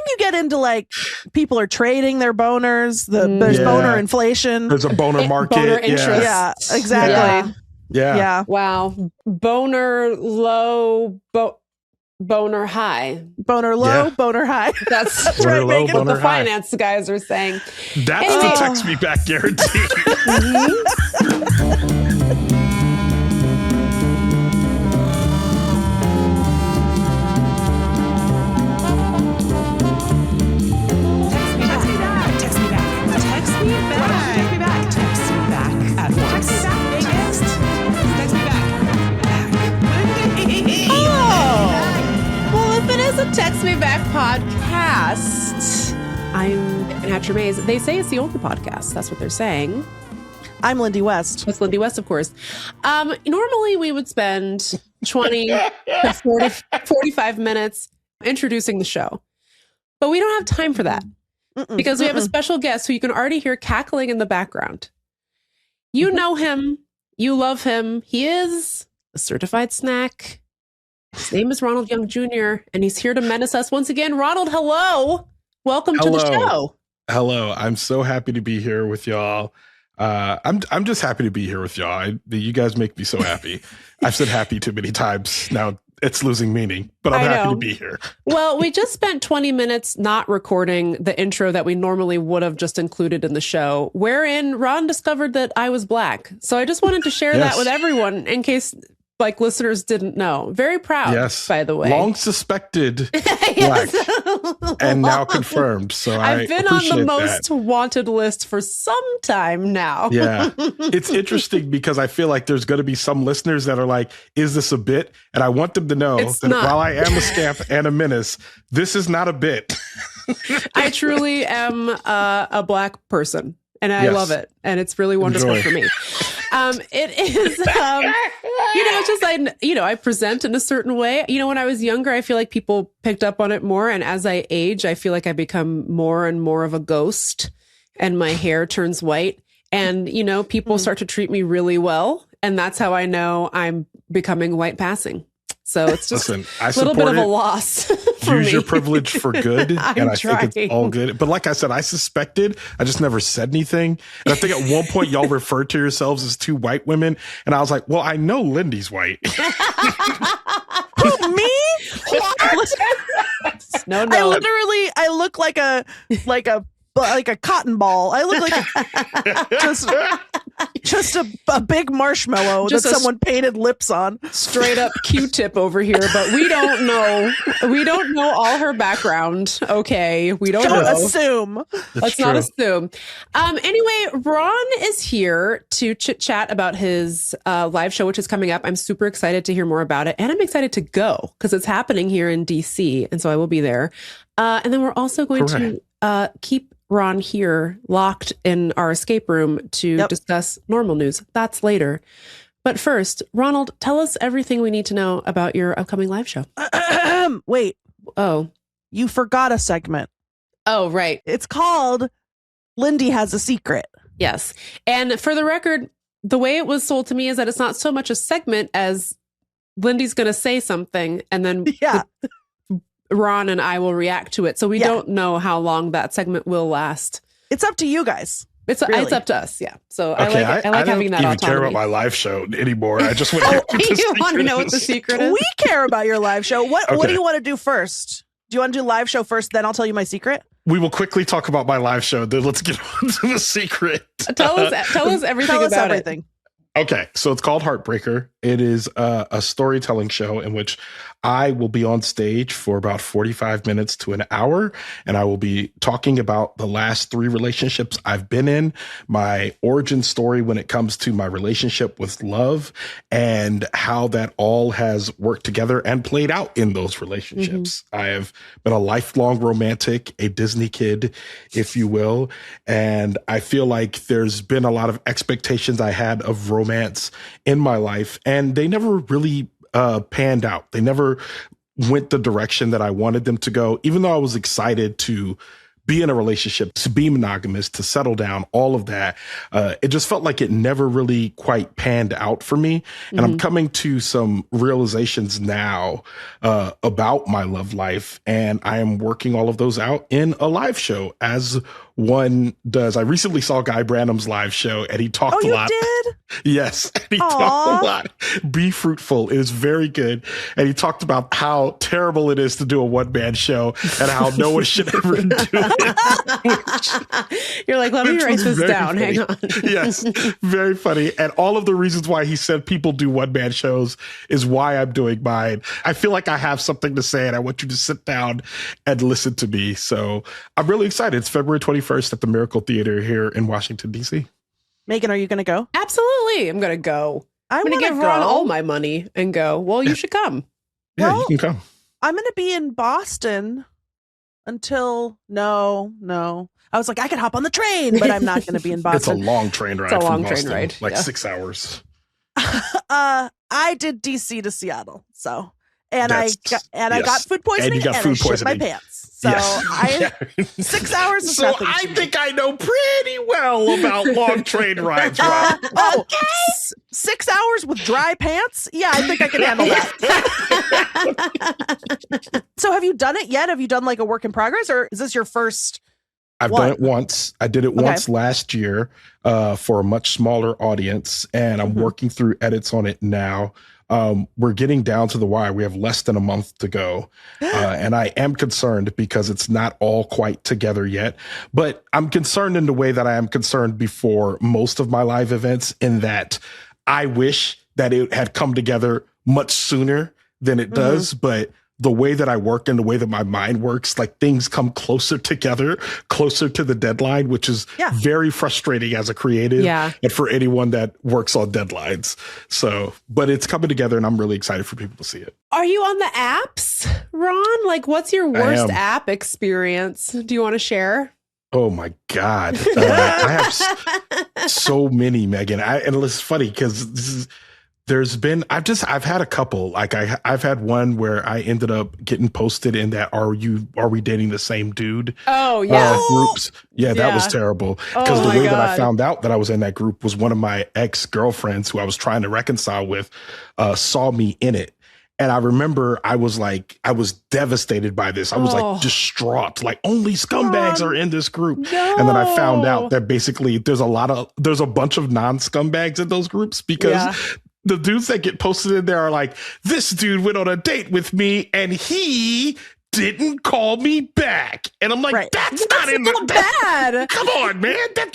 you get into like people are trading their boners, there's boner inflation. There's a boner market. Boner interest. Yeah, exactly. Yeah. Wow. Boner low, boner high. Boner low, boner high. That's Boner right, low, Megan, boner what the high. finance guys are saying. That's the text me back guarantee. A Text Me Back podcast. I'm Hatcher Mays. They say it's the only podcast. That's what they're saying. I'm Lindy West. That's Lindy West, of course. Normally, we would spend 20 to 45 minutes introducing the show. But we don't have time for that because we have a special guest who you can already hear cackling in the background. You know him. You love him. He is a certified snack. His name is Ronald Young Jr., and he's here to menace us once again. Ronald, hello. Welcome to the show. Hello. I'm so happy to be here with y'all. I'm just happy to be here with y'all. You guys make me so happy. I've said happy too many times. Now it's losing meaning, but I'm happy to be here. Well, we just spent 20 minutes not recording the intro that we normally would have just included in the show, wherein Ron discovered that I was black. So I just wanted to share that with everyone in case like listeners didn't know. Very proud, by the way. Long suspected black and now confirmed. So I've been on the most wanted list for some time now. Yeah. It's interesting because I feel like there's going to be some listeners that are like, is this a bit? And I want them to know that while I am a scamp and a menace, this is not a bit. I truly am a black person. And I love it. And it's really wonderful for me. It is, it's just, I present in a certain way. You know, when I was younger, I feel like people picked up on it more. And as I age, I feel like I become more and more of a ghost and my hair turns white. And, people start to treat me really well. And that's how I know I'm becoming white passing. So it's just a little bit of a loss. Use your privilege for good. And I think it's all good. But like I said, I suspected. I just never said anything. And I think at one point y'all referred to yourselves as two white women. And I was like, well, I know Lindy's white. Who, me? What? No. I look like a cotton ball. I look like just a big marshmallow that someone painted lips on. Straight up Q-tip over here, but we don't know. We don't know all her background. Okay, we don't know. Assume. Let's not assume. Anyway, Ron is here to chit chat about his live show, which is coming up. I'm super excited to hear more about it, and I'm excited to go because it's happening here in DC, and so I will be there. And then we're also going to keep Ron here locked in our escape room to discuss normal news. That's later. But first, Ronald, tell us everything we need to know about your upcoming live show. Wait. Oh. You forgot a segment. Oh, right. It's called Lindy Has a Secret. Yes. And for the record, the way it was sold to me is that it's not so much a segment as Lindy's going to say something and then Ron and I will react to it. So we don't know how long that segment will last. It's up to you guys. It's up to us. Yeah. So I like having that autonomy. I don't even care about my live show anymore. I just want to you want to know what the secret is? We care about your live show. What do you want to do first? Do you want to do live show first? Then I'll tell you my secret. We will quickly talk about my live show. Then let's get on to the secret. Tell us everything about it. Okay, so it's called Heartbreaker. It is a storytelling show in which I will be on stage for about 45 minutes to an hour, and I will be talking about the last 3 relationships I've been in, my origin story when it comes to my relationship with love, and how that all has worked together and played out in those relationships. I have been a lifelong romantic, a Disney kid, if you will, and I feel like there's been a lot of expectations I had of romance in my life, and they never really panned out. They never went the direction that I wanted them to go, even though I was excited to be in a relationship, to be monogamous, to settle down, all of that. It just felt like it never really quite panned out for me. And I'm coming to some realizations now about my love life. And I am working all of those out in a live show, as one does. I recently saw Guy Branum's live show, and he talked a lot. You did? Yes. And he talked a lot. Be fruitful. It is very good. And he talked about how terrible it is to do a one-man show and how no one should ever do it. You're like, let me write this down. Funny. Hang on. Yes. Very funny. And all of the reasons why he said people do one-man shows is why I'm doing mine. I feel like I have something to say, and I want you to sit down and listen to me. So I'm really excited. It's February 21st at the Miracle Theater here in Washington, D.C. Megan, are you going to go? Absolutely. I'm going to go. I'm going to give Ron all my money and go, well, you should come. Yeah, you can come. I'm going to be in Boston until no. I was like, I could hop on the train, but I'm not going to be in Boston. It's a long train ride. It's a long from Boston, train ride. like 6 hours. I did DC to Seattle, so I got food poisoning, and I shit my pants. So 6 hours is so nothing. I think I know pretty well about long train rides, Rob. 6 hours with dry pants? Yeah, I think I can handle that. So have you done it yet? Have you done like a work in progress, or is this your first? I've done it once. I did it once last year for a much smaller audience, and I'm working through edits on it now. We're getting down to the wire. We have less than a month to go. And I am concerned because it's not all quite together yet. But I'm concerned in the way that I am concerned before most of my live events, in that I wish that it had come together much sooner than it does. But the way that I work and the way that my mind works, like things come closer together, closer to the deadline, which is very frustrating as a creative and for anyone that works on deadlines. So, but it's coming together, and I'm really excited for people to see it. Are you on the apps, Ron? Like, what's your worst app experience? Do you want to share? Oh my God. I have so many, Megan. And it's funny because I've had a couple. Like I've had one where I ended up getting posted in that are we dating the same dude? Oh yeah. Groups. Yeah, that was terrible. Because the way that I found out that I was in that group was one of my ex-girlfriends who I was trying to reconcile with saw me in it. And I remember I was devastated by this. I was like distraught, like only scumbags are in this group. No. And then I found out that basically there's a bunch of non-scumbags in those groups, because the dudes that get posted in there are like, this dude went on a date with me and he didn't call me back. And I'm like, that's not in the bad. Come on, man. That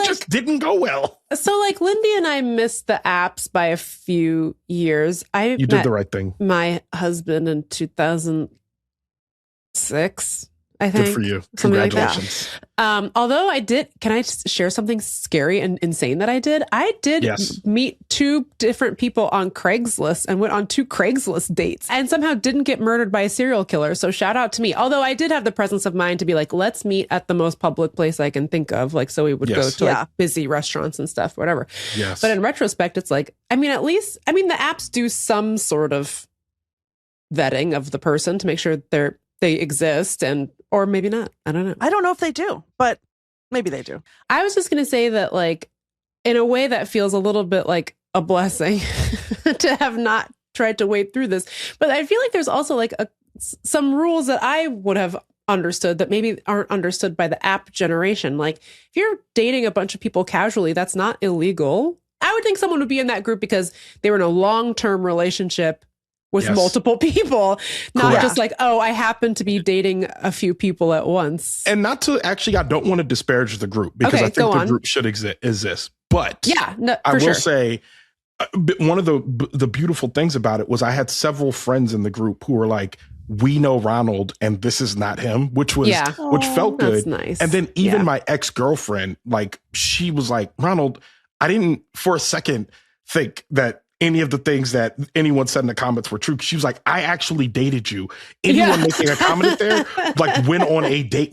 just didn't go well. So like Lindy and I missed the apps by a few years. You did the right thing. My husband in 2006. I think. Good for you. Congratulations. Like although can I share something scary and insane that I did? I did meet two different people on Craigslist and went on 2 Craigslist dates and somehow didn't get murdered by a serial killer. So shout out to me. Although I did have the presence of mind to be like, let's meet at the most public place I can think of. Like, so we would go to like busy restaurants and stuff, whatever. Yes. But in retrospect, it's like, the apps do some sort of vetting of the person to make sure they exist, or maybe not. I don't know. I don't know if they do, but maybe they do. I was just going to say that, like, in a way that feels a little bit like a blessing to have not tried to wade through this. But I feel like there's also like some rules that I would have understood that maybe aren't understood by the app generation. Like, if you're dating a bunch of people casually, that's not illegal. I would think someone would be in that group because they were in a long-term relationship with multiple people, not just like, I happen to be dating a few people at once. And not to I don't want to disparage the group, because I think the group should exist. But I will say one of the beautiful things about it was I had several friends in the group who were like, we know Ronald and this is not him, which felt good. Nice. And then even my ex-girlfriend, like, she was like, Ronald, I didn't for a second think that any of the things that anyone said in the comments were true. She was like, I actually dated you. Anyone making a comment there, like, went on a date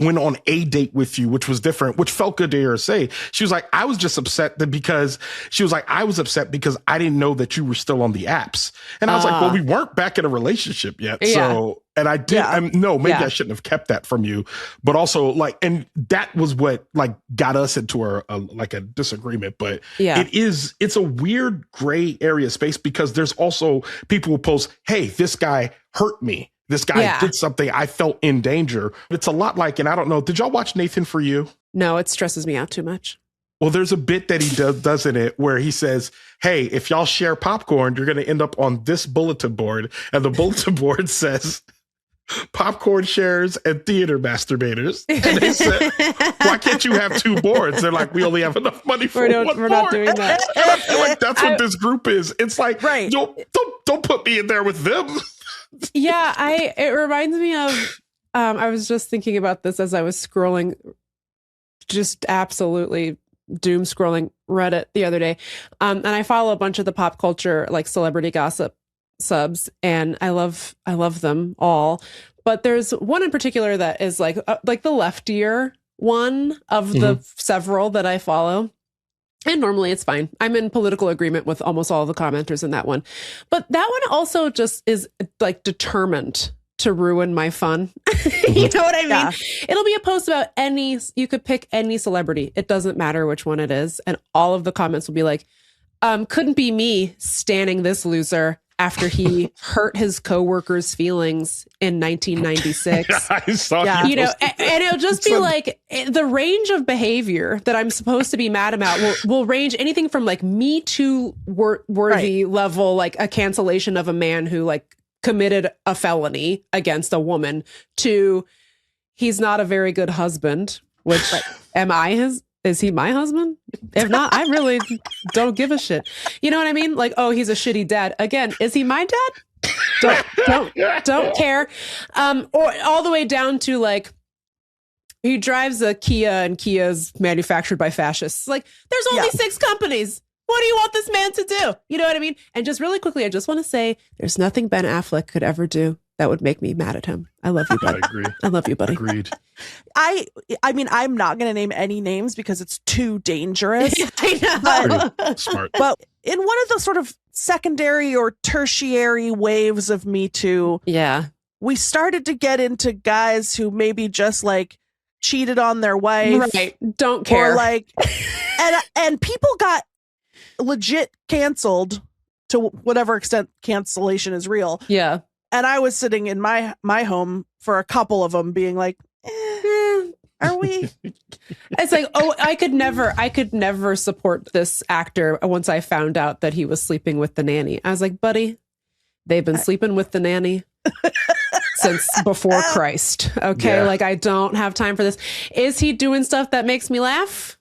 with you, which was different, which felt good to hear her say. She was like, I was just upset because I didn't know that you were still on the apps. And I was like, well, we weren't back in a relationship yet. So And I did. Maybe I shouldn't have kept that from you, but also like, and that was what like got us into a disagreement. But it's a weird gray area space because there's also people who post, hey, this guy hurt me. This guy did something. I felt in danger. It's a lot like, and I don't know, did y'all watch Nathan For You? No, it stresses me out too much. Well, there's a bit that he does in it where he says, hey, if y'all share popcorn, you're going to end up on this bulletin board. And the bulletin board says, popcorn shares and theater masturbators. And they said, why can't you have two boards? They're like, we only have enough money for one board. We're not doing that. And I feel like that's what this group is. It's like, don't put me in there with them. Yeah, it reminds me of, I was just thinking about this as I was scrolling, just absolutely doom scrolling Reddit the other day. And I follow a bunch of the pop culture, like celebrity gossip subs, and I love them all. But there's one in particular that is like the leftier one of the several that I follow. And normally it's fine. I'm in political agreement with almost all the commenters in that one. But that one also just is like determined to ruin my fun. You know what I mean? Yeah. It'll be a post about you could pick any celebrity. It doesn't matter which one it is. And all of the comments will be like, couldn't be me standing this loser after he hurt his coworkers' feelings in 1996. I saw and it'll just be like the range of behavior that I'm supposed to be mad about will range anything from like Me Too worthy level, like a cancellation of a man who like committed a felony against a woman, to he's not a very good husband, which is he my husband? If not, I really don't give a shit. You know what I mean? Like, oh, he's a shitty dad. Again, is he my dad? Don't care. Or all the way down to like, he drives a Kia and Kia's manufactured by fascists. Like, there's only 6 companies. What do you want this man to do? You know what I mean? And just really quickly, I just want to say there's nothing Ben Affleck could ever do that would make me mad at him. I love you, buddy. I agree. I love you, buddy. Agreed. I mean, I'm not going to name any names because it's too dangerous. I know. Pretty smart. But in one of the sort of secondary or tertiary waves of Me Too, we started to get into guys who maybe just like cheated on their wife. Right. Don't care. Or like, and people got legit canceled to whatever extent cancellation is real. Yeah. And I was sitting in my home for a couple of them being like, are we? It's like, oh, I could never support this actor once I found out that he was sleeping with the nanny. I was like, buddy, they've been sleeping with the nanny since before Christ. Okay. Yeah. Like, I don't have time for this. Is he doing stuff that makes me laugh?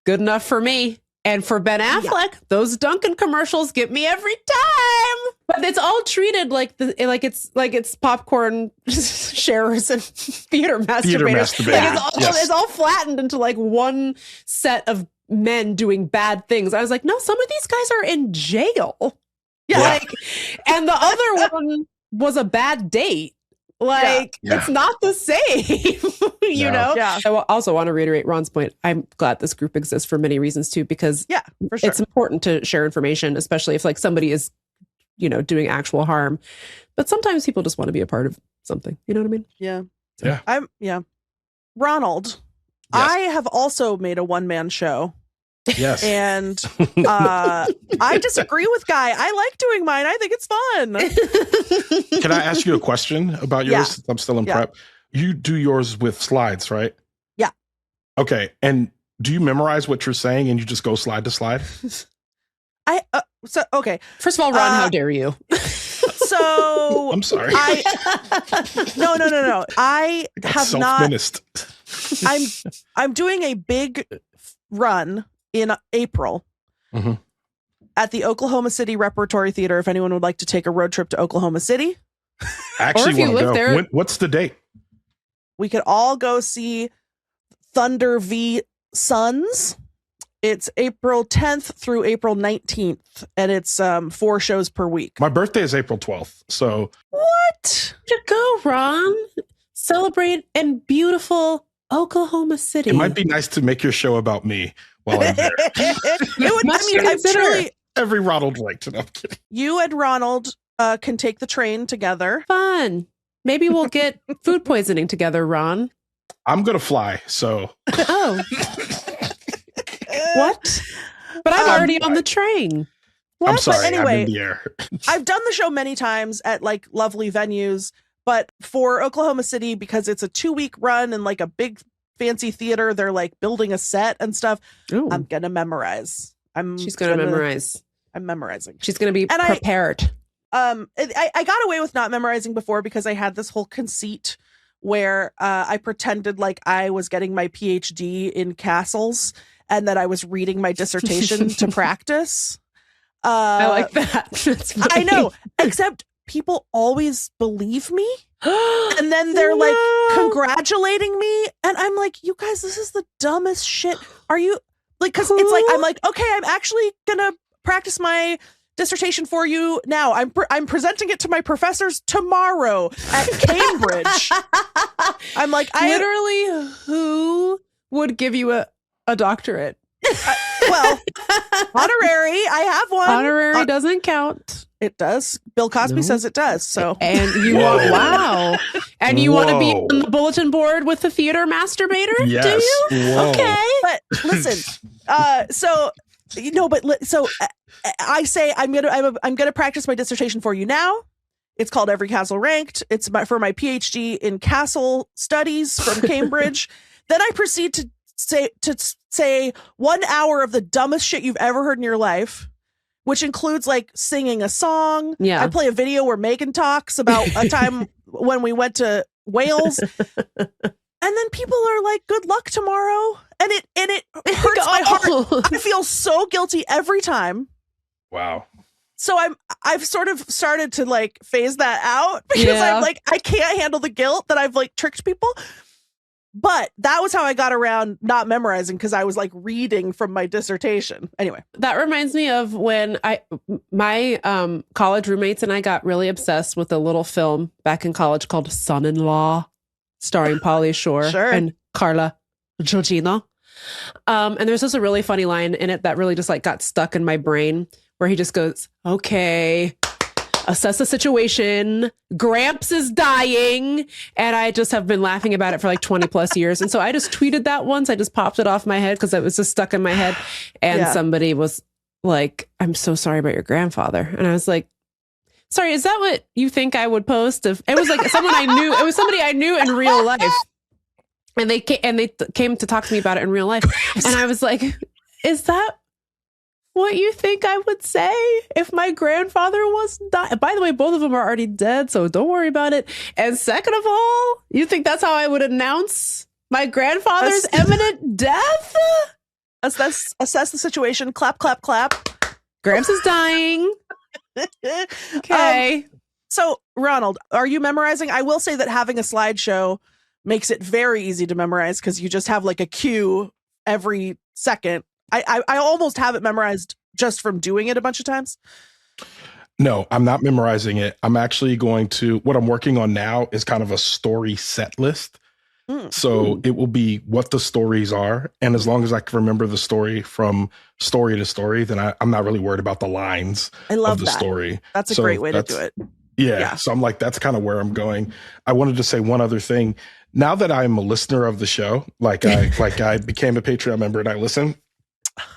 Good enough for me. And for Ben Affleck, those Dunkin' commercials get me every time. But it's all treated like it's popcorn sharers and theater masturbators. It's all flattened into like one set of men doing bad things. I was like, no, some of these guys are in jail. Yeah. Like, and the other one was a bad date. Like, it's not the same, you know? Yeah. I also want to reiterate Ron's point. I'm glad this group exists for many reasons, too, because for sure. It's important to share information, especially if like somebody is, doing actual harm. But sometimes people just want to be a part of something. You know what I mean? Yeah. Yeah. Ronald, yes. I have also made a one-man show. Yes. And I disagree with Guy. I like doing mine. I think it's fun. Can I ask you a question about yours? I'm still in prep. You do yours with slides, right? Yeah. Okay. And do you memorize what you're saying and you just go slide to slide? Okay. First of all, Ron, how dare you? So I'm sorry. No. I have not. I'm doing a big run in April at the Oklahoma City Repertory Theater. If anyone would like to take a road trip to Oklahoma City, actually, want to go. There, what's the date? We could all go see Thunder v. Suns. It's April 10th through April 19th, and it's 4 shows per week. My birthday is April 12th, so what? To go, Ron. Celebrate in beautiful Oklahoma City. It might be nice to make your show about me while I'm there. I'm truly every Ronald liked it. I'm kidding. You and Ronald can take the train together. Fun. Maybe we'll get food poisoning together, Ron. I'm going to fly, so. Oh. What? But I'm already on the train. What? I'm sorry, but anyway, I'm in the air. I've done the show many times at like lovely venues, but for Oklahoma City, because it's a 2-week run and like a big fancy theater, they're like building a set and stuff. Ooh. I'm going to memorize. She's going to memorize. I'm memorizing. She's going to be prepared. I got away with not memorizing before because I had this whole conceit where I pretended like I was getting my PhD in castles and that I was reading my dissertation to practice. I like that. That's funny. I know, except people always believe me. And then they're like congratulating me. And I'm like, you guys, this is the dumbest shit. Are you like, because it's like, I'm like, okay, I'm actually going to practice my dissertation for you now. I'm presenting it to my professors tomorrow at Cambridge. I'm like, literally, who would give you a doctorate? Well, honorary. I have one. Honorary doesn't count. It does. Bill Cosby says it does. So, and you want and you want to be on the bulletin board with the theater masturbator? Yes. Do you? Whoa. Okay. But listen, I say I'm gonna practice my dissertation for you now. It's called Every Castle Ranked. It's for my PhD in castle studies from Cambridge. Then I proceed to say 1 hour of the dumbest shit you've ever heard in your life, which includes like singing a song. Yeah. I play a video where Meagan talks about a time when we went to Wales. And then people are like, good luck tomorrow. And it hurts my heart. I feel so guilty every time. Wow. So I've sort of started to like phase that out because I'm like, I can't handle the guilt that I've like tricked people. But that was how I got around not memorizing, because I was like reading from my dissertation. Anyway, that reminds me of when my college roommates and I got really obsessed with a little film back in college called Son-in-Law, starring Pauly Shore and Carla Gugino. And there's just a really funny line in it that really just like got stuck in my brain, where he just goes, okay, assess the situation. Gramps is dying. And I just have been laughing about it for like 20 plus years. And so I just tweeted that once. I just popped it off my head because it was just stuck in my head. And somebody was like, I'm so sorry about your grandfather. And I was like, sorry, is that what you think I would post? If it was like someone I knew, it was somebody I knew in real life. And they came to talk to me about it in real life. And I was like, is that what you think I would say if my grandfather was dying? By the way, both of them are already dead, so don't worry about it. And second of all, you think that's how I would announce my grandfather's imminent death? Assess the situation. Clap, clap, clap. Gramps is dying. Okay. So, Ronald, are you memorizing? I will say that having a slideshow makes it very easy to memorize because you just have like a cue every second. I almost have it memorized just from doing it a bunch of times. No, I'm not memorizing it. I'm actually what I'm working on now is kind of a story set list. So it will be what the stories are. And as long as I can remember the story from story to story, then I'm not really worried about the lines of the story. That's a great way to do it. Yeah. So I'm like, that's kind of where I'm going. I wanted to say one other thing. Now that I'm a listener of the show, like I became a Patreon member and I listen.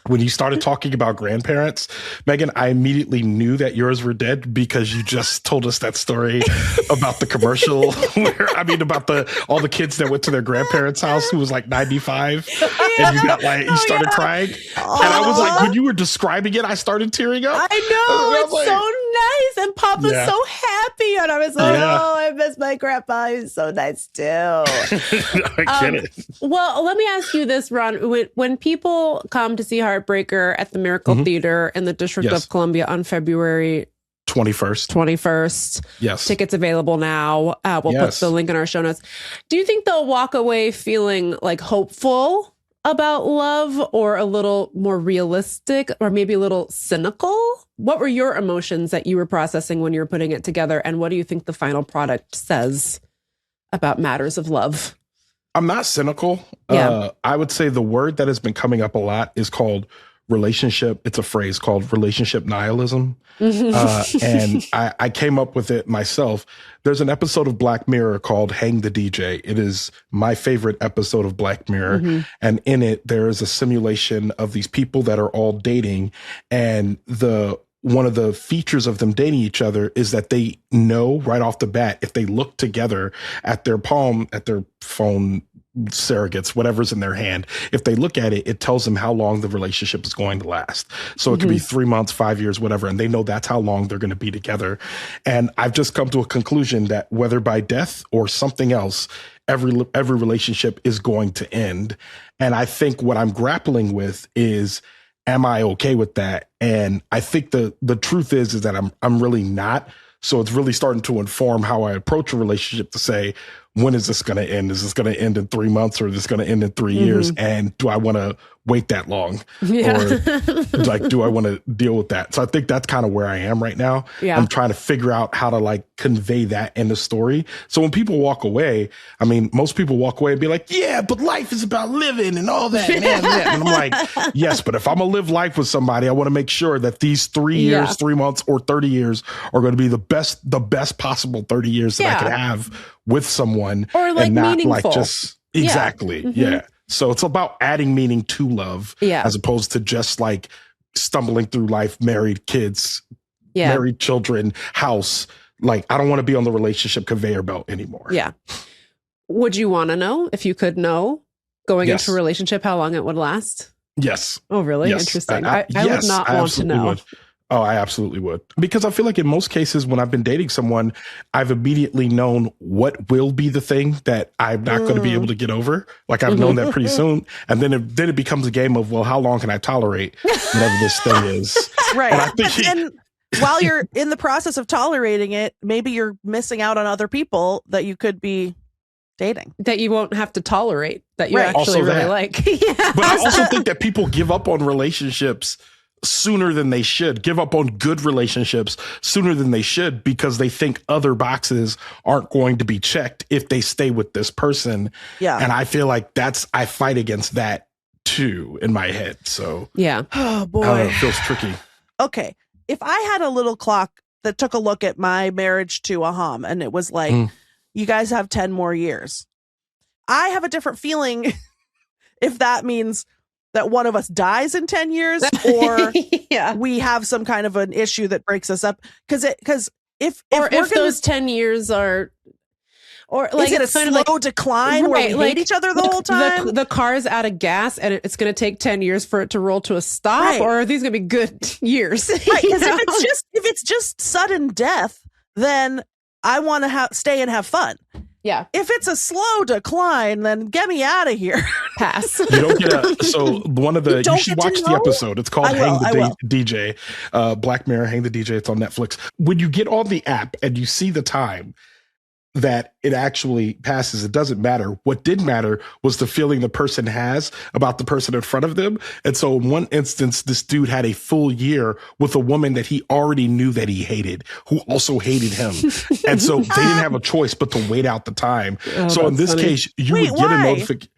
When you started talking about grandparents, Meagan, I immediately knew that yours were dead because you just told us that story about the commercial about all the kids that went to their grandparents' house who was like 95 and you got like, you started crying. And I was like, when you were describing it, I started tearing up. I know, it's so nice. And Papa's so happy. And I was like, oh, I miss my grandpa. He's so nice too. I get it. Well, let me ask you this, Ron. When people come to see Heartbreaker at the Miracle Theater in the District of Columbia on February 21st. Yes. Tickets available now. We'll put the link in our show notes. Do you think they'll walk away feeling like hopeful about love, or a little more realistic, or maybe a little cynical? What were your emotions that you were processing when you were putting it together? And what do you think the final product says about matters of love? I'm not cynical. I would say the word that has been coming up a lot is called it's a phrase called relationship nihilism. And I came up with it myself. There's an episode of Black Mirror called Hang the DJ. It is my favorite episode of Black Mirror. And in it, there is a simulation of these people that are all dating. And one of the features of them dating each other is that they know right off the bat, if they look together at their phone surrogates, whatever's in their hand, if they look at it, it tells them how long the relationship is going to last. So it could be 3 months, 5 years, whatever. And they know that's how long they're going to be together. And I've just come to a conclusion that whether by death or something else, every relationship is going to end. And I think what I'm grappling with is, am I okay with that? And I think the truth is that I'm really not. So it's really starting to inform how I approach a relationship to say, when is this going to end? Is this going to end in 3 months, or is this going to end in 3 years? And do I want to wait that long? Or do I want to deal with that? So I think that's kind of where I am right now. I'm trying to figure out how to convey that in the story. So when people walk away, I mean, most people walk away and be like, yeah, but life is about living and all that. And I'm like, yes, but if I'm going to live life with somebody, I want to make sure that these 3 years, 3 months, or 30 years are going to be the best possible 30 years that I could have with someone, or and not meaningful. Exactly. So it's about adding meaning to love, as opposed to just stumbling through life, married, kids, married children, house. I don't want to be on the relationship conveyor belt anymore. Would you want to know, if you could know, going into a relationship, how long it would last? Yes. Oh, really? Yes. Interesting. I would not want to know. Would. Oh, I absolutely would. Because I feel like in most cases, when I've been dating someone, I've immediately known what will be the thing that I'm not going to be able to get over. I've known that pretty soon. And then it becomes a game of, well, how long can I tolerate whatever this thing is? Right. And I think and while you're in the process of tolerating it, maybe you're missing out on other people that you could be dating, that you won't have to tolerate, that you actually really like. But I also think that people give up on relationships sooner than they should, give up on good relationships sooner than they should, because they think other boxes aren't going to be checked if they stay with this person. And I feel like I fight against that too in my head. So oh boy, I don't know, it feels tricky. Okay, if I had a little clock that took a look at my marriage to Aham, and it was like, you guys have 10 more years, I have a different feeling if that means that one of us dies in 10 years, or we have some kind of an issue that breaks us up. Because if those 10 years are, or is it a slow decline where we hate each other the whole time? The car's out of gas and it's going to take 10 years for it to roll to a stop, or are these going to be good years? Right, because if it's just sudden death, then I want to stay and have fun. Yeah. If it's a slow decline, then get me out of here. Pass. You don't get you should watch the episode. It's called Hang the DJ. Black Mirror, Hang the DJ. It's on Netflix. When you get on the app and you see the time that it actually passes, it doesn't matter. What did matter was the feeling the person has about the person in front of them. And so in one instance, this dude had a full year with a woman that he already knew that he hated, who also hated him. And so they didn't have a choice but to wait out the time. So in this case, you would get a notification.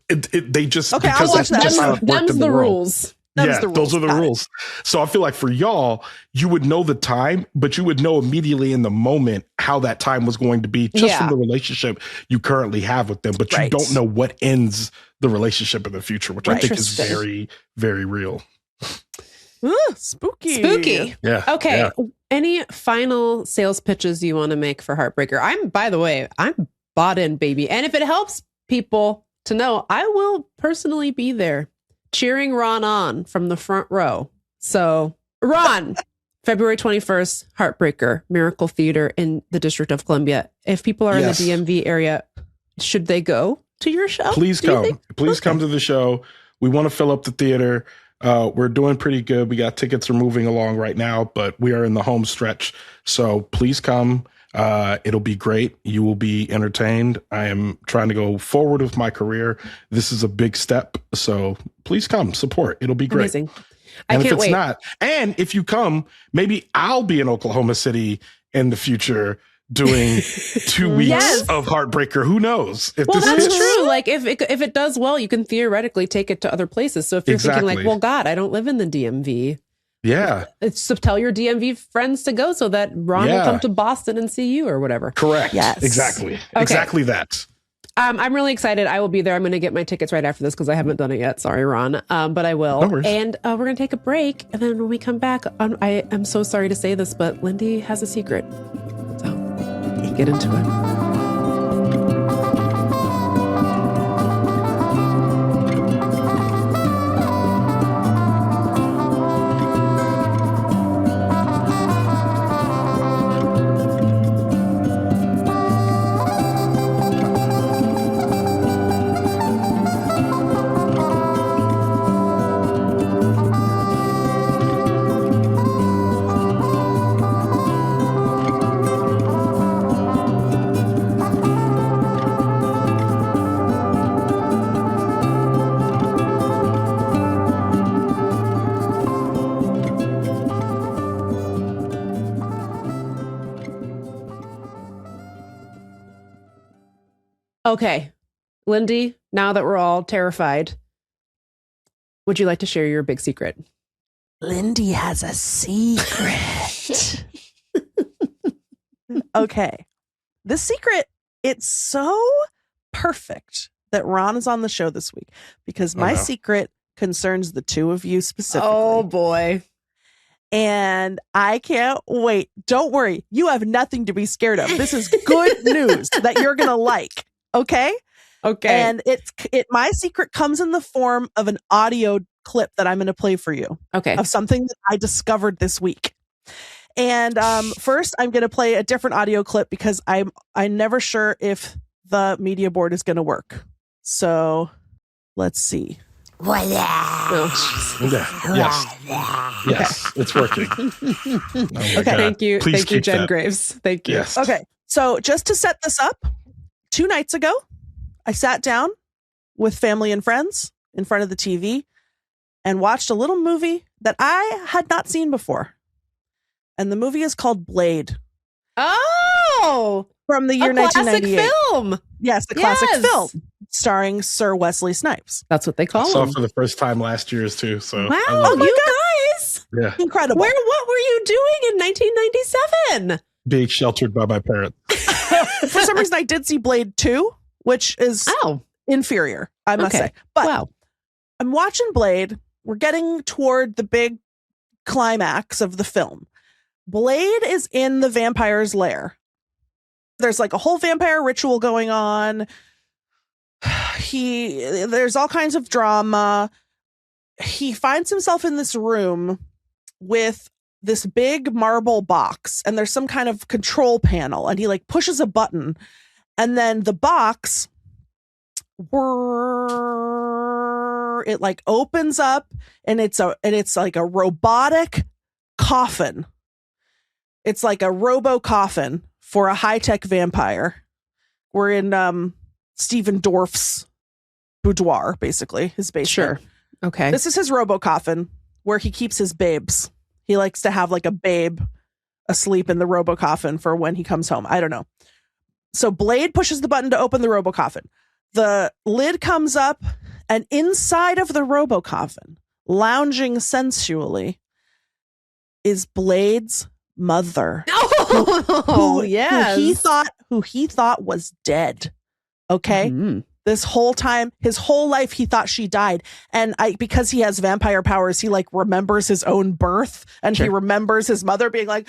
They just, because that's just how it worked in the rules. Those are the rules. So I feel like for y'all, you would know the time, but you would know immediately in the moment how that time was going to be just from the relationship you currently have with them. But you don't know what ends the relationship in the future, which I think is very, very real. Ooh, spooky. Yeah. Okay. Yeah. Any final sales pitches you want to make for Heartbreaker? I'm bought in, baby. And if it helps people to know, I will personally be there, cheering Ron on from the front row. So, Ron, February 21st, Heartbreaker, Miracle Theater in the District of Columbia. If people are in the DMV area, should they go to your show? Please come. Please come to the show. We want to fill up the theater. We're doing pretty good. We got tickets are moving along right now, but we are in the home stretch. So please come. It'll be great. You will be entertained. I am trying to go forward with my career. This is a big step. So please come support. It'll be great. Amazing. And if it's not, and if you come, maybe I'll be in Oklahoma City in the future doing 2 weeks of Heartbreaker. Who knows? If well, that's hits, true. Like if it does well, you can theoretically take it to other places. So if you're thinking like, well, God, I don't live in the DMV. Yeah. So tell your DMV friends to go so that Ron will come to Boston and see you or whatever. Correct. Yes. Exactly. Okay. Exactly that. I'm really excited. I will be there. I'm going to get my tickets right after this because I haven't done it yet. Sorry, Ron. But I will. No worries. And we're going to take a break. And then when we come back, I am so sorry to say this, but Lindy has a secret. So get into it. Okay, Lindy, now that we're all terrified, would you like to share your big secret? Lindy has a secret. Okay. The secret, it's so perfect that Ron is on the show this week because my secret concerns the two of you specifically. Oh, boy. And I can't wait. Don't worry. You have nothing to be scared of. This is good news that you're going to like. Okay. And my secret comes in the form of an audio clip that I'm going to play for you. Okay. Of something that I discovered this week. And first, I'm going to play a different audio clip because I'm never sure if the media board is going to work. So let's see. Yes, it's working. Okay, thank you. Please Thank you, Jen that. Graves. Thank you. Yes. Okay, so just to set this up, 2 nights ago, I sat down with family and friends in front of the TV and watched a little movie that I had not seen before. And the movie is called Blade. Oh! From the year 1998. Classic film. Yes, the classic film starring Sir Wesley Snipes. That's what they call I him. saw it for the first time last year too. So wow, guys! Yeah, incredible. What were you doing in 1997? Being sheltered by my parents. For some reason, I did see Blade 2, which is inferior, I must say. But I'm watching Blade. We're getting toward the big climax of the film. Blade is in the vampire's lair. There's like a whole vampire ritual going on. There's all kinds of drama. He finds himself in this room with this big marble box, and there's some kind of control panel, and he like pushes a button, and then the box it like opens up, and it's like a robotic coffin. It's like a robo coffin for a high-tech vampire. We're in Stephen Dorff's boudoir, basically, his basement. Sure. Okay. This is his robo coffin where he keeps his babes. He likes to have like a babe asleep in the robo coffin for when he comes home. I don't know. So Blade pushes the button to open the robo coffin. The lid comes up, and inside of the robo coffin, lounging sensually, is Blade's mother. Oh, yes. Who he thought was dead. Okay. Mm-hmm. This whole time, his whole life, he thought she died. And because he has vampire powers, he like remembers his own birth, and he remembers his mother being like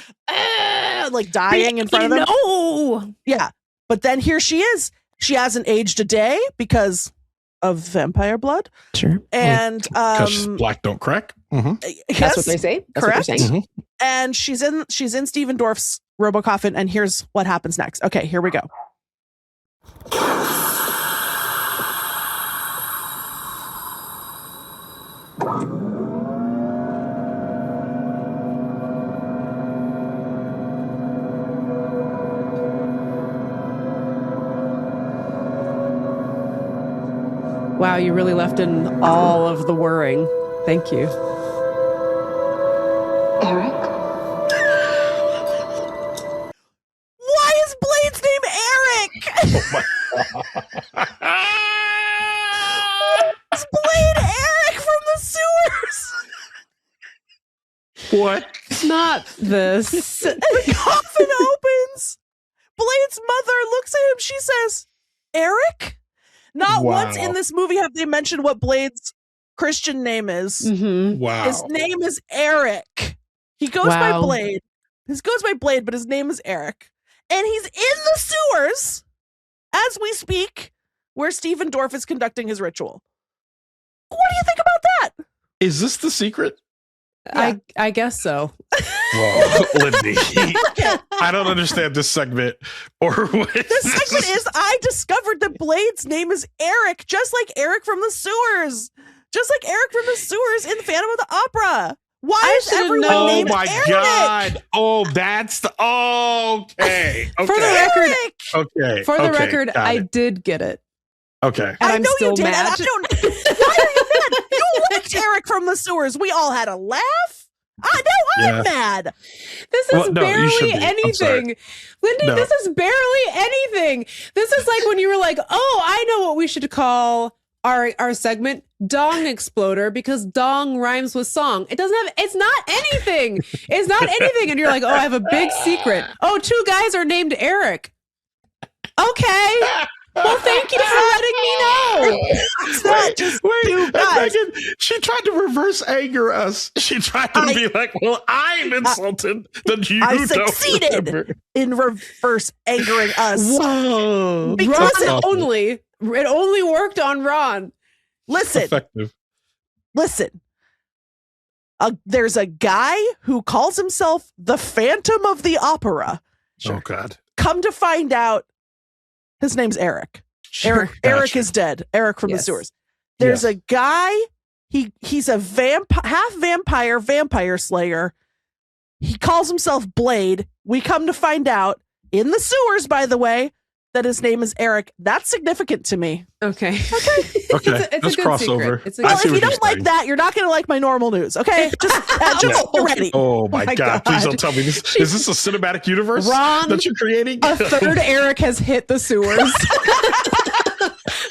dying in front of him. No. Yeah. But then here she is. She hasn't aged a day because of vampire blood. Sure. And because black don't crack. Mm-hmm. Yes, that's what they say. That's correct. What saying. Mm-hmm. And she's in Stephen Dorff's robo coffin, and here's what happens next. Okay, here we go. Wow, you really left in all of the whirring. Thank you. Eric? Why is What? Not this. The coffin opens. Blade's mother looks at him. She says, Eric? Not once in this movie have they mentioned what Blade's Christian name is. Mm-hmm. Wow. His name is Eric. He goes by Blade. His goes by Blade, but his name is Eric. And he's in the sewers as we speak, where Stephen Dorff is conducting his ritual. What do you think about that? Is this the secret? Yeah. I guess so. Well, Lindy, I don't understand this segment or what. This segment is I discovered that Blade's name is Eric, just like Eric from the sewers. Just like Eric from the sewers in Phantom of the Opera. Why is everyone named Eric? Oh my God. Oh, that's the okay. For the record, For the record, I did get it. Okay. And I'm still mad. Why are you mad? You liked Eric from the sewers. We all had a laugh. I'm mad. This is barely anything. Lindy, this is barely anything. This is like when you were like, oh, I know what we should call our segment, Dong Exploder, because dong rhymes with song. It's not anything. It's not anything. And you're like, oh, I have a big secret. Oh, 2 guys are named Eric. Okay. Well, thank you for letting me know. It's not just 2 guys. Meagan, she tried to reverse anger us. She tried to be like, well, I'm insulted that you I succeeded in reverse angering us. Whoa. Because it only worked on Ron. Listen. Effective. Listen. There's a guy who calls himself the Phantom of the Opera. Sure. Oh, God. Come to find out, his name's Eric. Sure. Eric is dead. Eric from the sewers. There's a guy. He's a half vampire slayer. He calls himself Blade. We come to find out in the sewers, by the way, that his name is Eric. That's significant to me. Okay. It's a good crossover. Well, if you don't like that, you're not going to like my normal news. Okay, just get ready. Oh my God! Please don't tell me this. Is this a cinematic universe that you're creating? A third Eric has hit the sewers.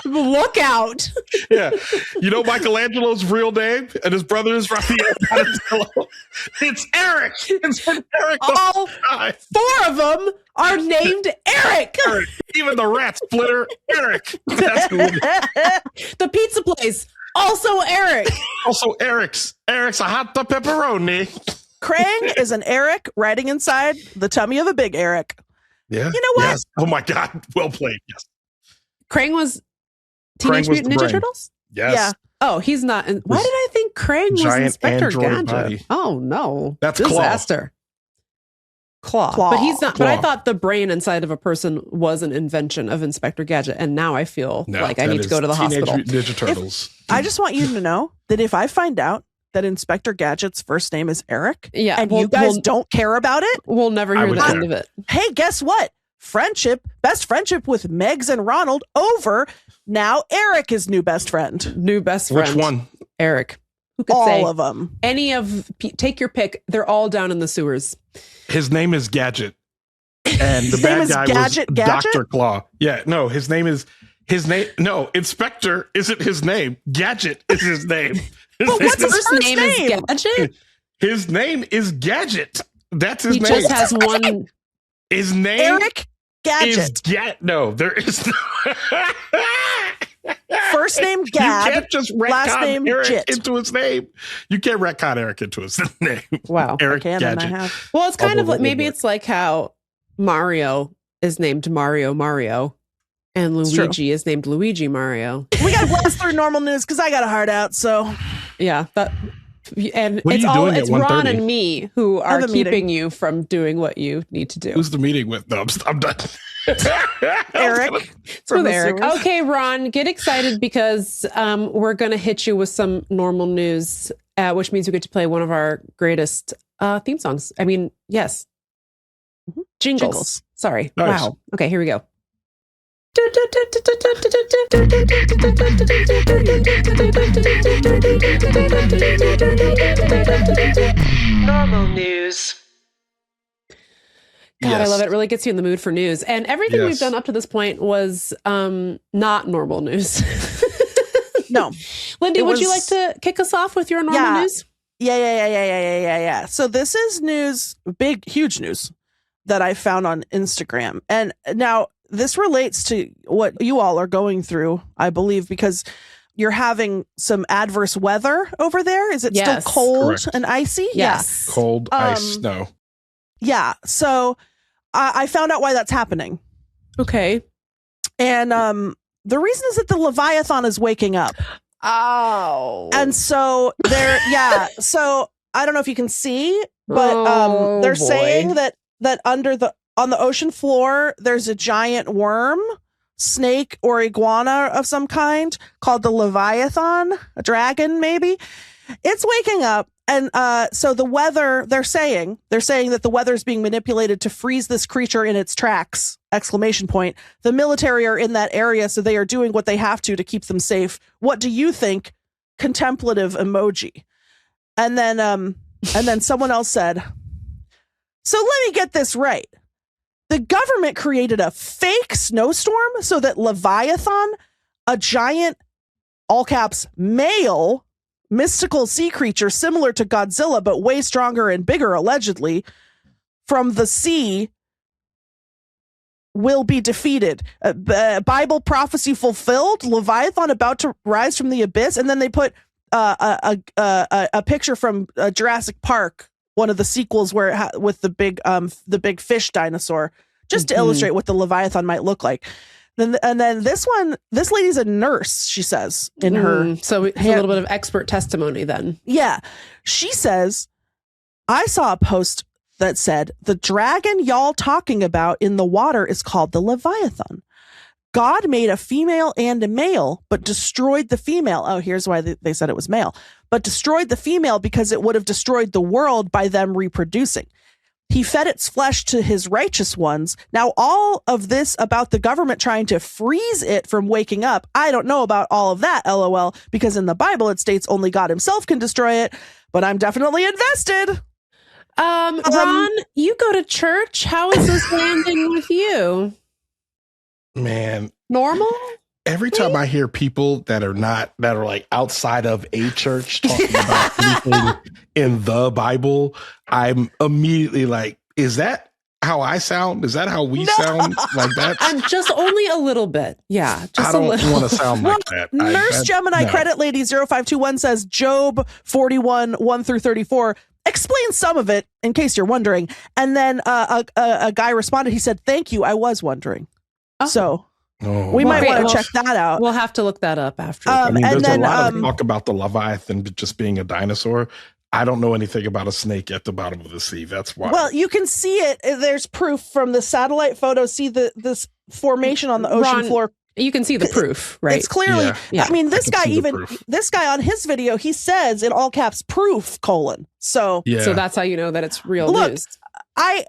Look out! Yeah, you know Michelangelo's real name, and his brother is Raphael Donatello. It's Eric. It's Eric. All 4 of them are named Eric. Even the rat splitter, Eric. That's who it is. The pizza place, also Eric. Also Eric's a hot pepperoni. Krang is an Eric riding inside the tummy of a big Eric. Yeah. You know what? Yes. Oh my God. Well played. Yes. Krang was Teenage Mutant Ninja Turtles? Yes. Yeah. Oh, he's not. Why did I think Krang was Inspector Gadget? Oh no, that's disaster. Claw. But he's not. Claw. But I thought the brain inside of a person was an invention of Inspector Gadget, and now I feel like I need to go to the hospital. Ninja Turtles. I just want you to know that if I find out that Inspector Gadget's first name is Eric, and you guys don't care about it, we'll never hear the end of it. Hey, guess what? Best friendship with Megs and Ronald over. Now Eric is new best friend. New best friend. Which one? Eric. Who could all say of them? Take your pick. They're all down in the sewers. His name is Gadget, and the bad guy was Dr. Claw. Yeah, no, his name. No, Inspector isn't his name. Gadget is his name. What's his first name? Is Gadget. His name is Gadget. That's his name. He just has one. His name Eric Gadget. No, there is no. First name Gad. You can't just last name Eric Jit. into his name. You can't retcon Eric into his name. Wow. Eric Gadget. Well, it's kind of like maybe it's like how Mario is named Mario, and Luigi is named Luigi Mario. We got to blast through normal news because I got a heart out. So yeah, and it's Ron and me who are keeping you from doing what you need to do. Who's the meeting with? No, I'm done. Eric. It's with Eric. Okay, Ron, get excited because we're going to hit you with some normal news, which means we get to play one of our greatest theme songs. I mean, yes. Jingles. Sorry. Nice. Wow. Okay, here we go. Normal news. God, yes. I love it. It really gets you in the mood for news. And everything we've done up to this point was not normal news. No. Lindy, would you like to kick us off with your normal news? Yeah. So this is news, huge news that I found on Instagram. And now this relates to what you all are going through, I believe, because you're having some adverse weather over there. Is it still cold and icy? Yes. Yeah. Cold, ice, snow. Yeah. So I found out why that's happening. Okay. And the reason is that the Leviathan is waking up. Oh. And so so I don't know if you can see, but they're saying that on the ocean floor, there's a giant worm, snake or iguana of some kind called the Leviathan, a dragon maybe. It's waking up. And so the weather, they're saying that the weather is being manipulated to freeze this creature in its tracks, ! The military are in that area, so they are doing what they have to keep them safe. What do you think? Contemplative emoji. And then someone else said, so let me get this right. The government created a fake snowstorm so that Leviathan, a giant, all caps, male, mystical sea creature similar to Godzilla, but way stronger and bigger, allegedly, from the sea, will be defeated. Bible prophecy fulfilled. Leviathan about to rise from the abyss. And then they put a picture from Jurassic Park, one of the sequels where with the big fish dinosaur, just to illustrate what the Leviathan might look like. And then this lady's a nurse, she says in her. So it's a little bit of expert testimony then. Yeah. She says, I saw a post that said, the dragon y'all talking about in the water is called the Leviathan. God made a female and a male, but destroyed the female. Oh, here's why they said it was male. But destroyed the female because it would have destroyed the world by them reproducing. He fed its flesh to his righteous ones. Now, all of this about the government trying to freeze it from waking up, I don't know about all of that, LOL, because in the Bible it states only God himself can destroy it, but I'm definitely invested. Ron, you go to church. How is this landing with you? Man. Normal? Every time I hear people that are like outside of a church talking about anything in the Bible, I'm immediately like, is that how I sound? Is that how we sound like that? I'm just only a little bit. Yeah. Just I don't want to sound like that. Nurse Gemini Credit Lady 0521 says Job 41, 1-34. Explain some of it in case you're wondering. And then a guy responded. He said, thank you. I was wondering. Oh. So we might want to check that out. We'll have to look that up after. There's a lot of talk about the Leviathan just being a dinosaur. I don't know anything about a snake at the bottom of the sea. That's why. Well, you can see it. There's proof from the satellite photo. See this formation on the ocean floor. You can see the proof, right? It's clearly. Yeah. I mean, this guy on his video, he says in all caps, proof, : So that's how you know that it's real news. I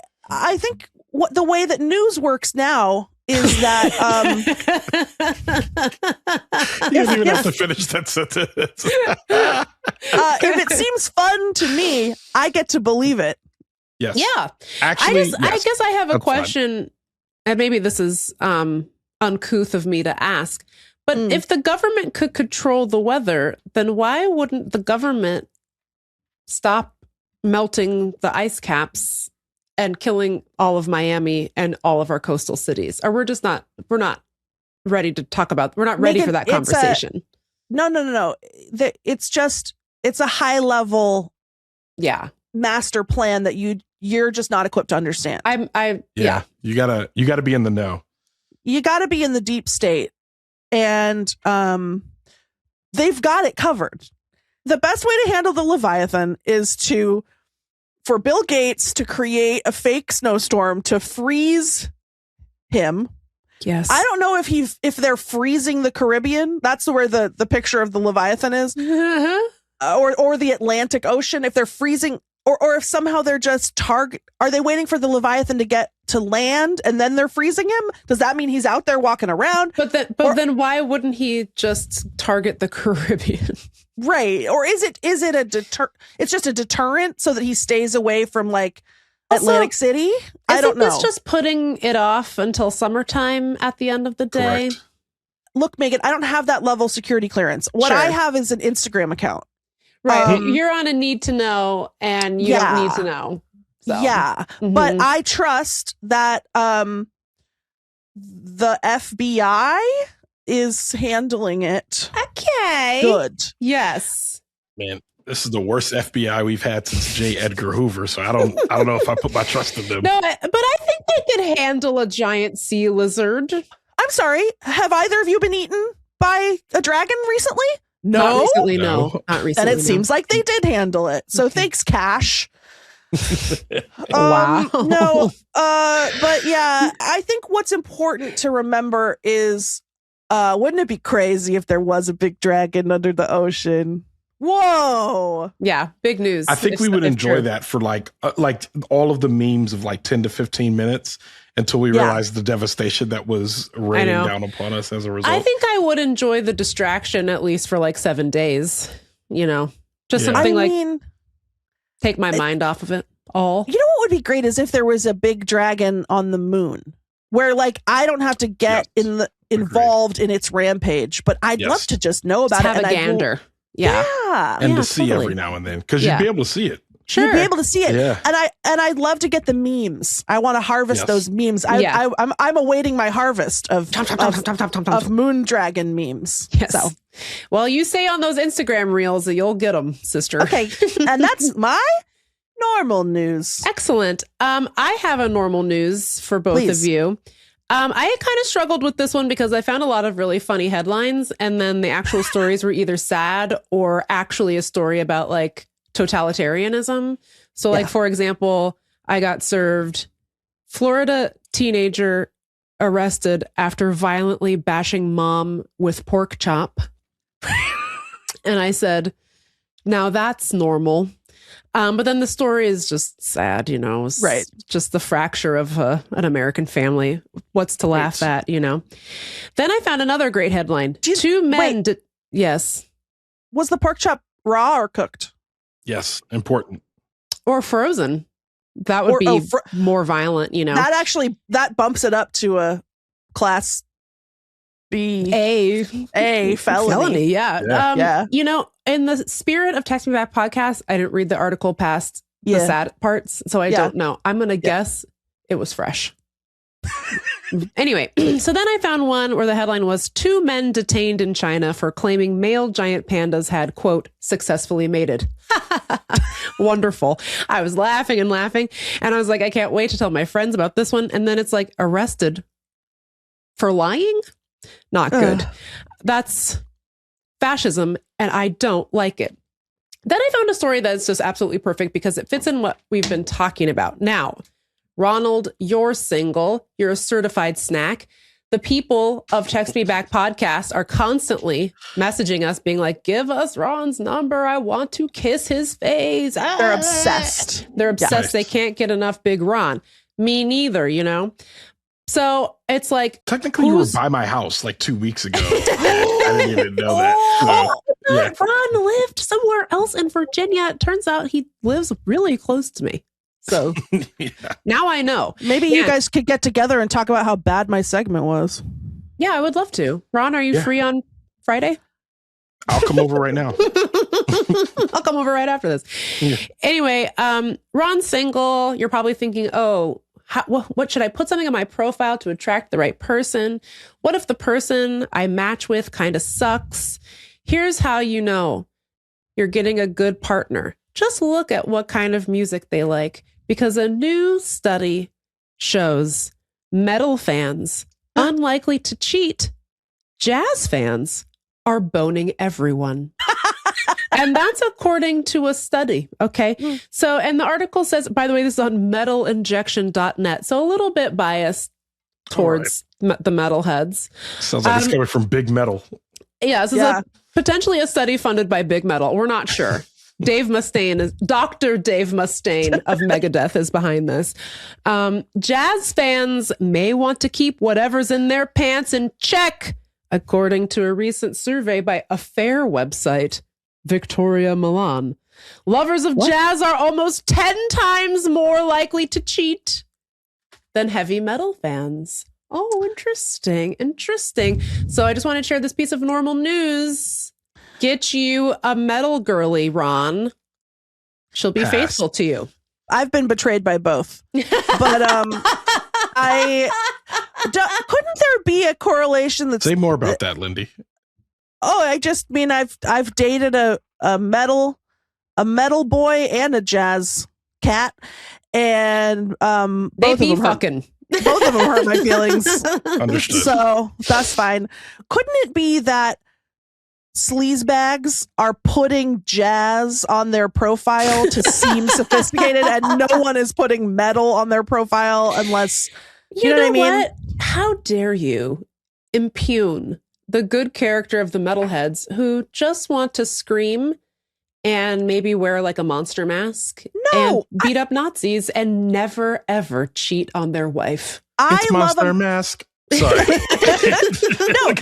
think the way that news works now is that you don't even have to finish that sentence. If it seems fun to me, I get to believe it. Yes. Yeah. Actually, I guess I have a question, and maybe this is uncouth of me to ask, but if the government could control the weather, then why wouldn't the government stop melting the ice caps and killing all of Miami and all of our coastal cities? Or we're not ready to talk about, we're not ready for that conversation. No. It's a high level master plan that you're just not equipped to understand. You gotta be in the know. You gotta be in the deep state. And they've got it covered. The best way to handle the Leviathan is for Bill Gates to create a fake snowstorm to freeze him. Yes. I don't know if they're freezing the Caribbean. That's where the picture of the Leviathan is. Or the Atlantic Ocean. If they're freezing, or if somehow they're just are they waiting for the Leviathan to get to land and then they're freezing him? Does that mean he's out there walking around? But then why wouldn't he just target the Caribbean? Right. Or is it it's just a deterrent so that he stays away from like Atlantic City? I don't know. Isn't this just putting it off until summertime at the end of the day? Correct. Look, Megan, I don't have that level of security clearance. What I have is an Instagram account. Right. You're on a need to know and you don't need to know. So. Yeah. But I trust that the FBI is handling it. Okay. Good. Yes. Man, this is the worst FBI we've had since J. Edgar Hoover. So I don't know if I put my trust in them. No, but I think they could handle a giant sea lizard. I'm sorry. Have either of you been eaten by a dragon recently? No. Not recently, no. Not recently. And it seems like they did handle it. So thanks, Cash. Wow. No. But yeah, I think what's important to remember is wouldn't it be crazy if there was a big dragon under the ocean? Whoa. Yeah, big news. I think we would enjoy that for like all of the memes of like 10 to 15 minutes until we realized the devastation that was raining down upon us as a result. I think I would enjoy the distraction at least for like 7 days, you know, just something take my mind off of it all. You know what would be great is if there was a big dragon on the moon where like I don't have to get involved in its rampage, but I'd love to just know about it. Have a gander. And to see every now and then, because you'd be able to see it. Sure. You'd be able to see it. Yeah. And I'd love to get the memes. I want to harvest those memes. I'm awaiting my harvest of moon dragon memes. Yes. So. Well, you say on those Instagram reels that you'll get them, sister. Okay. And that's my normal news. Excellent. I have a normal news for both of you. I kind of struggled with this one because I found a lot of really funny headlines, and then the actual stories were either sad or actually a story about like totalitarianism. So like, for example, I got served Florida teenager arrested after violently bashing mom with pork chop. And I said, now that's normal. But then the story is just sad, you know, right? Just the fracture of an American family. What's to laugh at, you know? Then I found another great headline. Two men. Yes. Was the pork chop raw or cooked? Yes. Important. Or frozen. That would be more violent, you know? That bumps it up to a class B. A felony. Yeah. You know, in the spirit of Text Me Back podcast, I didn't read the article past the sad parts, so I don't know. I'm going to guess it was fresh. Anyway, so then I found one where the headline was 2 men detained in China for claiming male giant pandas had, quote, successfully mated. Wonderful. I was laughing and laughing, and I was like, I can't wait to tell my friends about this one. And then it's like arrested for lying. Not good. That's fascism, and I don't like it. Then I found a story that's just absolutely perfect because it fits in what we've been talking about. Now, Ronald, you're single. You're a certified snack. The people of Text Me Back podcast are constantly messaging us being like, give us Ron's number. I want to kiss his face. They're obsessed. They're obsessed. Yes. They can't get enough Big Ron. Me neither, you know? So it's like, technically you were by my house like 2 weeks ago. I didn't even know that. So, Ron lived somewhere else in Virginia. It turns out he lives really close to me. So now I know. Maybe you guys could get together and talk about how bad my segment was. Yeah, I would love to. Ron, are you free on Friday? I'll come over right now. I'll come over right after this. Yeah. Anyway, Ron's single. You're probably thinking, what should I put something on my profile to attract the right person? What if the person I match with kind of sucks? Here's how you know you're getting a good partner. Just look at what kind of music they like, because a new study shows metal fans unlikely to cheat. Jazz fans are boning everyone. And that's according to a study. Okay. So, and the article says, by the way, this is on metalinjection.net. So a little bit biased towards the Metalheads. Sounds like it's coming from Big Metal. Yeah. This is potentially a study funded by Big Metal. We're not sure. Dr. Dave Mustaine of Megadeth is behind this. Jazz fans may want to keep whatever's in their pants in check, according to a recent survey by a fair website, Victoria Milan. Lovers of jazz are almost 10 times more likely to cheat than heavy metal fans. Oh, interesting. So I just want to share this piece of normal news. get you a metal girly, Ron. She'll be faithful to you. I've been betrayed by both. But couldn't there be a correlation that's... Say more about that, Lindy. Oh, I just mean I've dated a metal boy and a jazz cat, and they be fucking. Both of them hurt my feelings. Understood. So that's fine. Couldn't it be that sleazebags are putting jazz on their profile to seem sophisticated, and no one is putting metal on their profile unless you know what I mean? What? How dare you impugn the good character of the Metalheads who just want to scream and maybe wear like a monster mask and beat up Nazis and never ever cheat on their wife. It's monster mask. Sorry. No,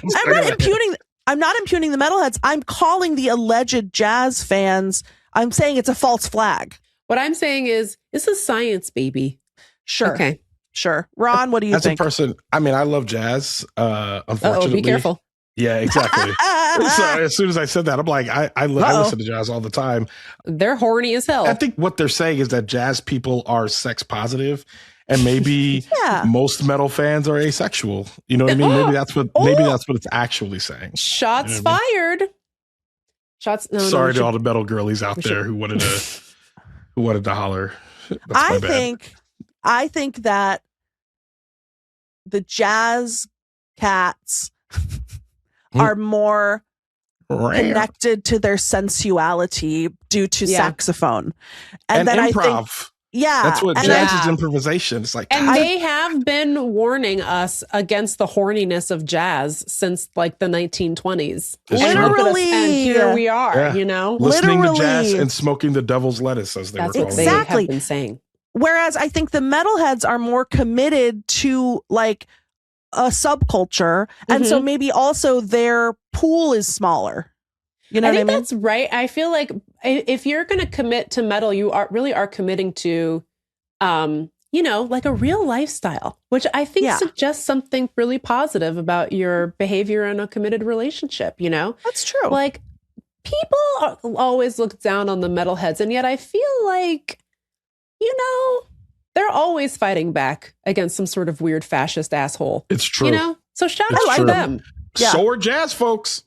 I'm not impugning the Metalheads. I'm calling the alleged jazz fans. I'm saying it's a false flag. What I'm saying is, this is science, baby. Sure. Okay. Sure. Ron, what do you think? As a person, I mean, I love jazz. Unfortunately. Be careful. Yeah, exactly. So as soon as I said that, I'm like, I listen to jazz all the time. They're horny as hell. I think what they're saying is that jazz people are sex positive, and maybe most metal fans are asexual. You know what I mean? Maybe that's what it's actually saying. Shots fired. Shots. No, Sorry to all the metal girlies out there who wanted to holler. I think that the jazz cats are more connected to their sensuality due to saxophone. And then improv. I think, that's what jazz is, improvisation. It's like, and they have been warning us against the horniness of jazz since like the 1920s. Literally. And here we are, you know, listening to jazz and smoking the devil's lettuce, as they were calling it. They have been saying. Whereas I think the metalheads are more committed to like a subculture, and so maybe also their pool is smaller. You know what I mean? That's right. I feel like if you're going to commit to metal, you really are committing to, like a real lifestyle, which I think suggests something really positive about your behavior in a committed relationship. You know, that's true. Like people always look down on the metalheads, and yet I feel like, they're always fighting back against some sort of weird fascist asshole. It's true. You know? So shout out to them. Yeah. So are jazz folks.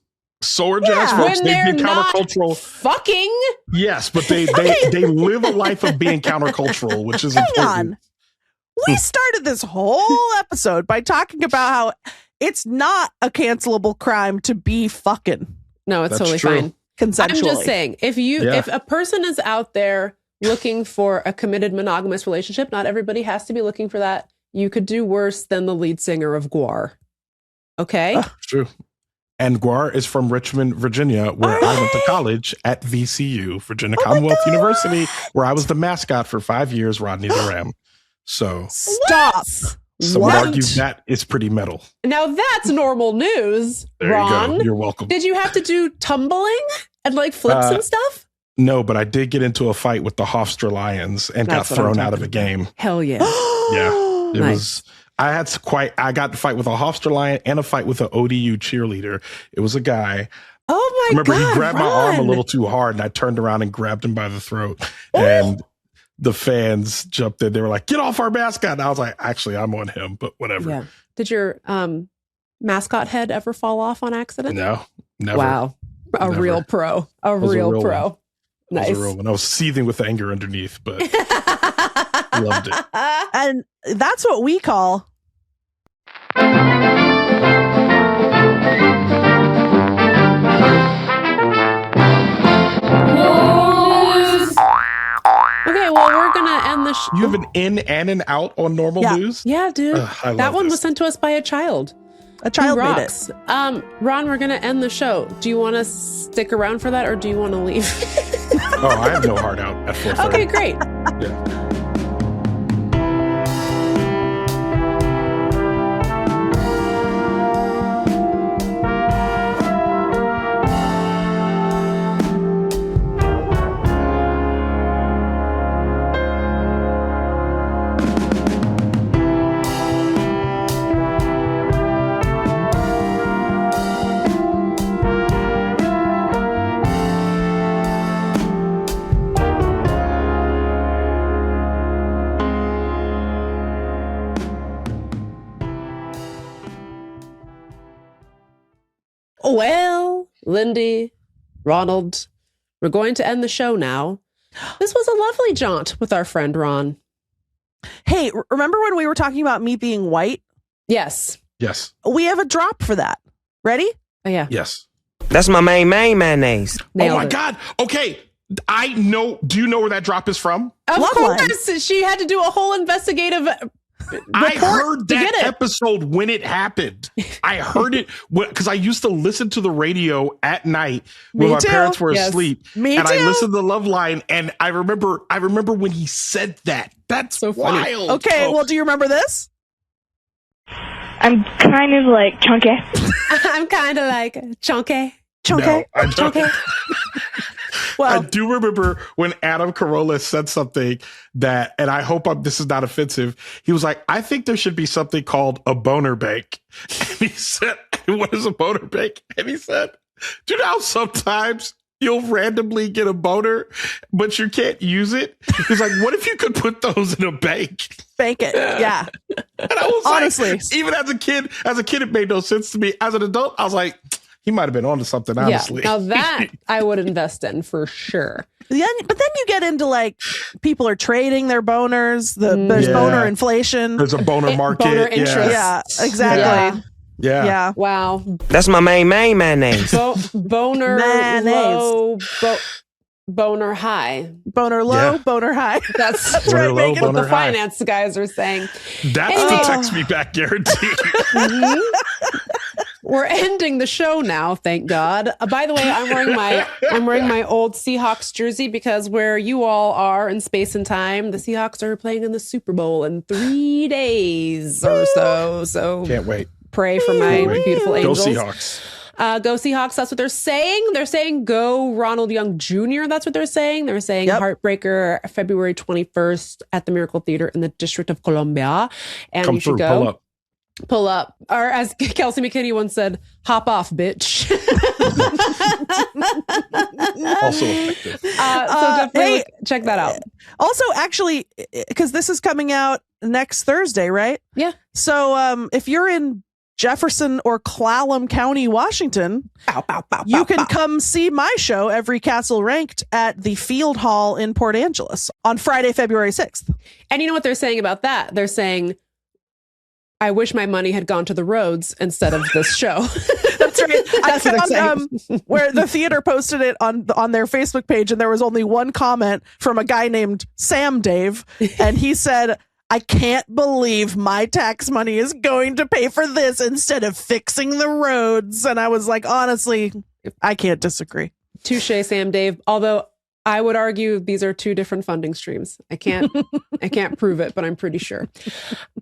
When they're countercultural. Fucking. Yes, but they live a life of being countercultural, which is important. Hang on. We started this whole episode by talking about how it's not a cancelable crime to be fucking. No, it's totally fine. Consensually. I'm just saying, if a person is out there looking for a committed monogamous relationship, not everybody has to be looking for that. You could do worse than the lead singer of Gwar. Okay? True. And Gwar is from Richmond, Virginia, where I went to college at VCU, Virginia Commonwealth University, where I was the mascot for 5 years, Rodney the Ram. So stop. Some would argue that is pretty metal. Now that's normal news, there Ron. You go. You're welcome. Did you have to do tumbling and like flips and stuff? No, but I did get into a fight with the Hofstra Lions and got thrown out of a game. Hell yeah. Yeah. It was. I got to fight with a Hofstra Lion and a fight with an ODU cheerleader. It was a guy. Oh my God. He grabbed my arm a little too hard, and I turned around and grabbed him by the throat. And the fans jumped in. They were like, "Get off our mascot!" And I was like, "Actually, I'm on him, but whatever." Yeah. Did your mascot head ever fall off on accident? No, never. Wow. A real pro. A real pro. Nice. I was seething with anger underneath, but loved it. And that's what we call. Okay, well, we're going to end the show. You have an in and an out on normal news? Yeah, dude. That one was sent to us by a child. A child made it. Ron, we're going to end the show. Do you want to stick around for that, or do you want to leave? Oh, I have no heart out at 4:30. Okay, great. Yeah. Lindy, Ronald, we're going to end the show now. This was a lovely jaunt with our friend Ron. Hey, remember when we were talking about me being white? Yes. Yes. We have a drop for that. Ready? Oh, yeah. Yes. That's my main mayonnaise. Nailed oh my it. God. Okay. I know. Do you know where that drop is from? Of Loveline. course. She had to do a whole investigative I heard to that get it. episode when it happened. I heard it because I used to listen to the radio at night when Me my too. parents were Yes. asleep. Me and too. I listened to Loveline, and I remember when he said that. That's So funny. wild. Okay, Oh, well, do you remember this? I'm kind of like chunky. I'm kind of like chunky. Chunky? no, I don't. Chunky. I Well, do remember when Adam Carolla said something that, and I hope this is not offensive. He was like, I think there should be something called a boner bank. And he said, what is a boner bank? And he said, do you know how sometimes you'll randomly get a boner, but you can't use it? He's like, what if you could put those in a bank? bank it. Yeah. And I was Honestly. like, even as a kid, it made no sense to me. As an adult, I was like, he might have been onto something, honestly. Yeah. Now that I would invest in for sure. Yeah, but then you get into like people are trading their boners. There's Yeah. boner inflation. There's a boner market. Boner interest. Yeah, exactly. Yeah. Yeah. Wow. That's my main mayonnaise. Boner Mayonnaise. low, boner high. Boner low, Yeah. boner high. That's That's Boner right, low, Megan. what the boner high. finance guys are saying. That's Anyway. the text me back guarantee. Mhm. We're ending the show now, thank God. By the way, I'm wearing my old Seahawks jersey because where you all are in space and time, the Seahawks are playing in the Super Bowl in 3 days or so. So Can't wait. pray for my Wait. beautiful Go angels. Seahawks. Go Seahawks. That's what they're saying. They're saying go Ronald Young Jr. That's what they're saying. They're saying Yep. Heartbreaker February 21st at the Miracle Theater in the District of Columbia. And Come you should through. go. Pull up. Pull up. Or as Kelsey McKinney once said, hop off, bitch. Also effective. So definitely hey. check that out. Also, actually, because this is coming out next Thursday, right? Yeah. So if you're in Jefferson or Clallam County, Washington, you can come see my show, Every Castle Ranked, at the Field Hall in Port Angeles on Friday, February 6th. And you know what they're saying about that? They're saying, I wish my money had gone to the roads instead of this show. That's right. That's what they're I found where the theater posted it on their Facebook page, and there was only one comment from a guy named Sam Dave, and he said, I can't believe my tax money is going to pay for this instead of fixing the roads. And I was like, honestly, I can't disagree. Touche, Sam Dave. Although I would argue these are two different funding streams. I can't prove it, but I'm pretty sure.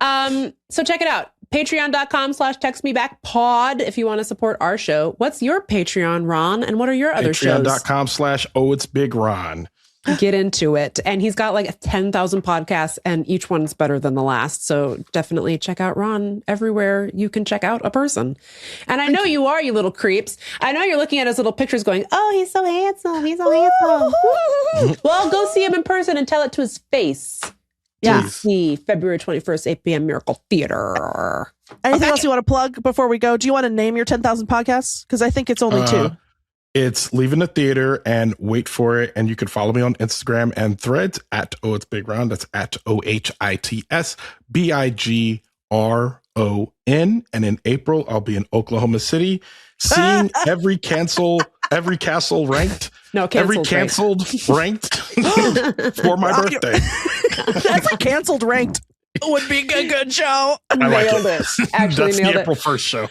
So check it out. Patreon.com/textmebackpod if you want to support our show. What's your Patreon, Ron? And what are your other shows? Patreon.com/oh it's big Ron. Get into it. And he's got like 10,000 podcasts and each one's better than the last. So definitely check out Ron everywhere you can check out a person. And I know you are, you little creeps. I know you're looking at his little pictures going, oh, he's so handsome. He's so handsome. Well, go see him in person and tell it to his face. Yeah. Please. See February 21st, 8 p.m. Miracle Theater. Anything else you want to plug before we go? Do you want to name your 10,000 podcasts? Because I think it's only two. It's Leaving the Theater, and wait for it. And you can follow me on Instagram and Threads at Oh It's Big Ron. That's at OHITSBIGRON. And in April, I'll be in Oklahoma City seeing every castle ranked. No, Every canceled. canceled ranked for my birthday. Every canceled ranked would be a good show. I like Nailed it. Actually That's nailed the it. April 1st show.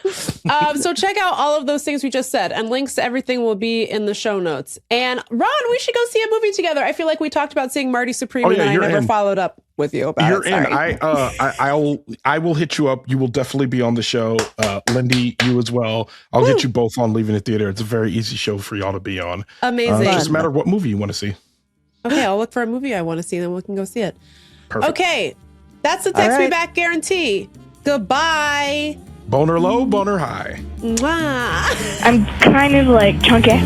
So check out all of those things we just said, and links to everything will be in the show notes. And Ron, we should go see a movie together. I feel like we talked about seeing Marty Supreme, Oh, and yeah, then I you're never in. followed up with you about You're it. in. Sorry. I will hit you up. You will definitely be on the show. Lindy, you as well. I'll get you both on Leaving the Theater. It's a very easy show for y'all to be on. Amazing. It's just a matter of what movie you want to see. Okay, I'll look for a movie I want to see, then we can go see it. Perfect. Okay, that's the text All me right. back guarantee. Goodbye. Boner low, boner high. Mwah. I'm kind of like chunky.